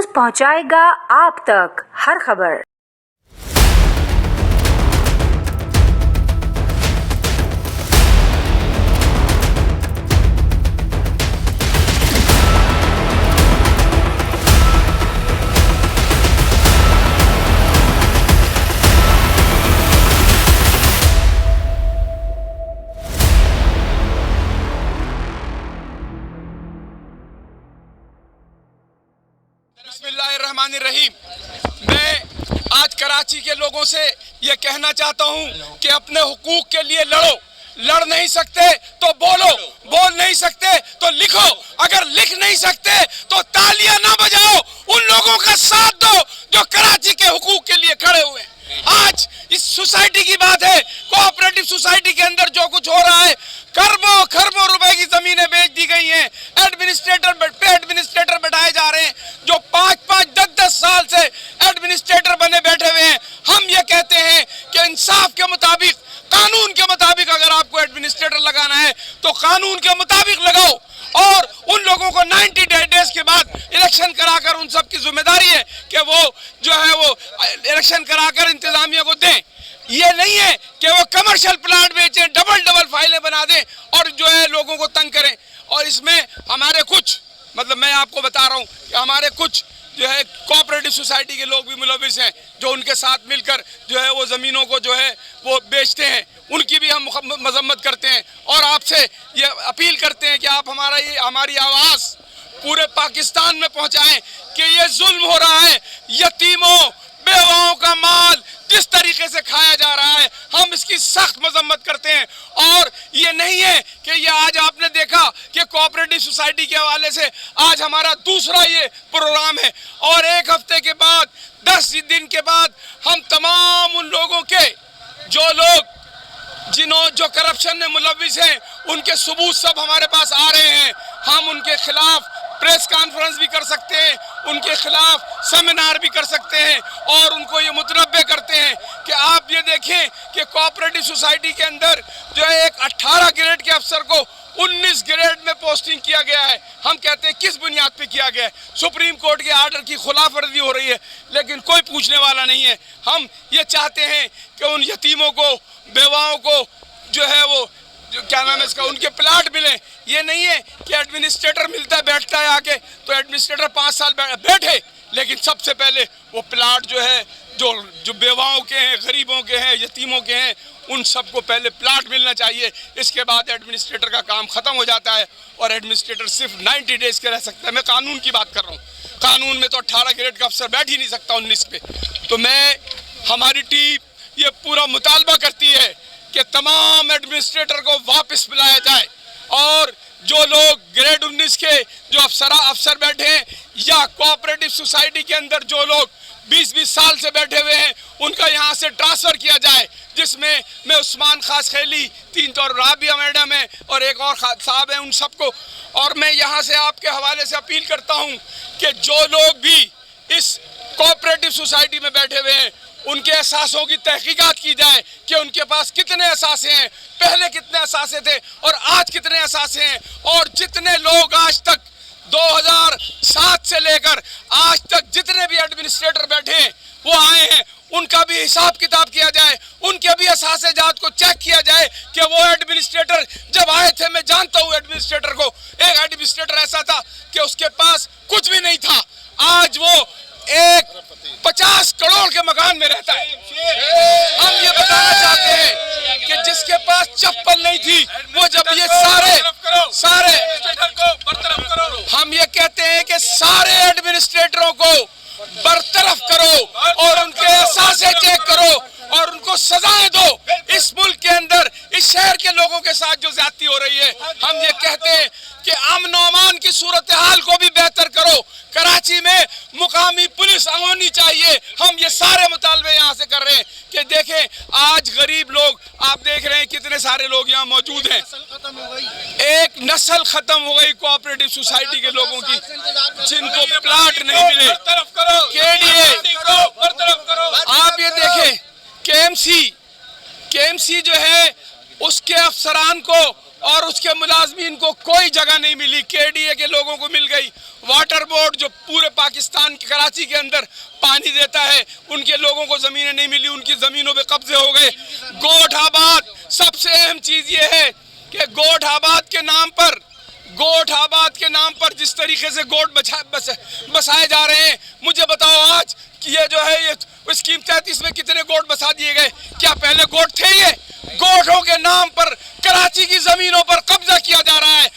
News पहुंचाएगा आप तक हर खबर। बिस्मिल्लाहिर्रहमानिर्रहीम। मैं आज कराची के लोगों से ये कहना चाहता हूँ कि अपने हुकूक के लिए लड़ो। लड़ नहीं सकते तो बोलो, बोल नहीं सकते तो लिखो, अगर लिख नहीं सकते तो तालियां ना बजाओ, उन लोगों का साथ दो जो कराची के हुकूक के लिए खड़े हुए हैं। आज इस सोसाइटी की बात है, कोऑपरेटिव सोसाइटी के अंदर जो कुछ हो रहा है, खरबों खरबों रुपए की जमीनें बेच दी गई हैं, एडमिनिस्ट्रेटर बैठाए जा रहे हैं जो 5-5, 10-10 साल से एडमिनिस्ट्रेटर बने बैठे हुए हैं। हम ये कहते हैं कि इंसाफ के मुताबिक, कानून के मुताबिक अगर आपको एडमिनिस्ट्रेटर लगाना है तो कानून के मुताबिक लगाओ, और उन लोगों को 90 डेज के बाद इलेक्शन कराकर, उन सब की जिम्मेदारी है कि वो जो है वो इलेक्शन कराकर इंतजामिया को दें। ये नहीं है कि वो कमर्शियल प्लाट बेचें, डबल फाइलें बना दें और जो है लोगों को तंग करें। और इसमें हमारे कुछ, मतलब मैं आपको बता रहा हूँ कि हमारे कुछ जो है कोऑपरेटिव सोसाइटी के लोग भी मुलविस हैं जो उनके साथ मिलकर जो है वो ज़मीनों को जो है वो बेचते हैं, उनकी भी हम मजम्मत करते हैं और आपसे ये अपील करते हैं कि आप हमारी आवाज़ पूरे पाकिस्तान में पहुंचाएं कि ये जुल्म हो रहा है, यतीमों बेवाओं का माल जिस तरीके से खाया जा रहा है, हम इसकी सख्त मजम्मत करते हैं। और ये नहीं है कि ये आज आपने देखा कि कोऑपरेटिव सोसाइटी के हवाले से आज हमारा दूसरा ये प्रोग्राम है, और एक हफ्ते के बाद, 10 दिन के बाद हम तमाम उन लोगों के जो करप्शन में मुलविस हैं, उनके सबूत सब हमारे पास आ रहे हैं। हम उनके खिलाफ प्रेस कॉन्फ्रेंस भी कर सकते हैं, उनके खिलाफ सेमिनार भी कर सकते हैं और उनको ये मुतनब्बे करते हैं कि आप ये देखें कि कोऑपरेटिव सोसाइटी के अंदर जो है एक 18 ग्रेड के अफसर को 19 ग्रेड में पोस्टिंग किया गया है। हम कहते हैं किस बुनियाद पे किया गया है? सुप्रीम कोर्ट के आर्डर की खिलाफ वर्जी हो रही है, लेकिन कोई पूछने वाला नहीं है। हम ये चाहते हैं कि उन यतीमों को, बेवाओं को जो है वो क्या नाम है इसका, उनके प्लाट मिले। ये नहीं है कि एडमिनिस्ट्रेटर मिलता है, बैठता है आके, तो एडमिनिस्ट्रेटर 5 साल बैठे, लेकिन सबसे पहले वो प्लाट जो है जो बेवाओं के हैं, गरीबों के हैं, यतीमों के हैं, उन सबको पहले प्लाट मिलना चाहिए। इसके बाद एडमिनिस्ट्रेटर का काम ख़त्म हो जाता है और एडमिनिस्ट्रेटर सिर्फ 90 डेज के रह सकता है। मैं कानून की बात कर रहा हूँ, कानून में तो 18 ग्रेड का अफसर बैठ ही नहीं सकता 19 पे। तो हमारी टीम ये पूरा मुतालबा करती है कि तमाम एडमिनिस्ट्रेटर को वापस बुलाया जाए, और जो लोग ग्रेड 19 के जो अफसर बैठे हैं या कोऑपरेटिव सोसाइटी के अंदर जो लोग 20-20 साल से बैठे हुए हैं, उनका यहाँ से ट्रांसफ़र किया जाए, जिसमें मैं उस्मान खास खैली, 3 तो राबिया मैडम है और एक और साहब हैं, उन सबको। और मैं यहाँ से आपके हवाले से अपील करता हूँ कि जो लोग भी इस कोऑपरेटिव सोसाइटी में बैठे हुए हैं, उनके एहसासों की तहकीकात की जाए कि उनके पास कितने एहसास हैं, पहले कितने एहसास थे और आज कितने एहसास हैं, और जितने लोग आज तक 2007 से लेकर आज तक जितने भी एडमिनिस्ट्रेटर बैठे हैं वो आए हैं, उनका भी हिसाब किताब किया जाए, उनके भी एहसास जात को चेक किया जाए कि वो एडमिनिस्ट्रेटर जब आए थे, मैं जानता हूँ एडमिनिस्ट्रेटर को, एक एडमिनिस्ट्रेटर ऐसा था कि उसके पास कुछ भी नहीं था, आज वो एक 50 करोड़ के मकान में रहता है। हम ये बताना चाहते हैं कि जिसके पास चप्पल नहीं थी, वो जब ये सारे हम ये कहते हैं कि सारे एडमिनिस्ट्रेटरों को बरतरफ करो और उनके एहसास चेक करो और उनको सजाएं दो। इस मुल्क के अंदर, इस शहर के लोगों के साथ जो ज्यादती हो रही है, हम ये कहते हैं कि अमन और अमान की सूरत हाल को भी बेहतर करो। कराची में मुकामी पुलिस होनी चाहिए। हम ये सारे मुतालबे यहाँ से कर रहे हैं कि देखें, आज गरीब लोग, आप देख रहे हैं कितने सारे लोग यहाँ मौजूद हैं। एक नस्ल खत्म हो गई कोऑपरेटिव सोसाइटी के लोगों की, जिनको प्लाट नहीं मिले। आप ये देखें, केएमसी जो है उसके अफसरान को اور اس کے ملازمین کو کوئی جگہ نہیں ملی. KDA کے لوگوں کو مل گئی. واٹر بورڈ جو پورے پاکستان کے کراچی کے اندر پانی دیتا ہے, ان کے لوگوں کو زمینیں نہیں ملی, ان کی زمینوں پہ قبضے ہو گئے. گوٹھ آباد, سب سے اہم چیز یہ ہے کہ گوٹھ آباد کے نام پر جس طریقے سے گوٹ بسائے جا رہے ہیں, مجھے بتاؤ آج کہ یہ جو ہے یہ اسکیم 33 میں کتنے گوٹ بسا دیے گئے؟ کیا پہلے گوٹ تھے؟ یہ گوٹوں کے نام پر کراچی کی زمینوں پر قبضہ کیا جا رہا ہے.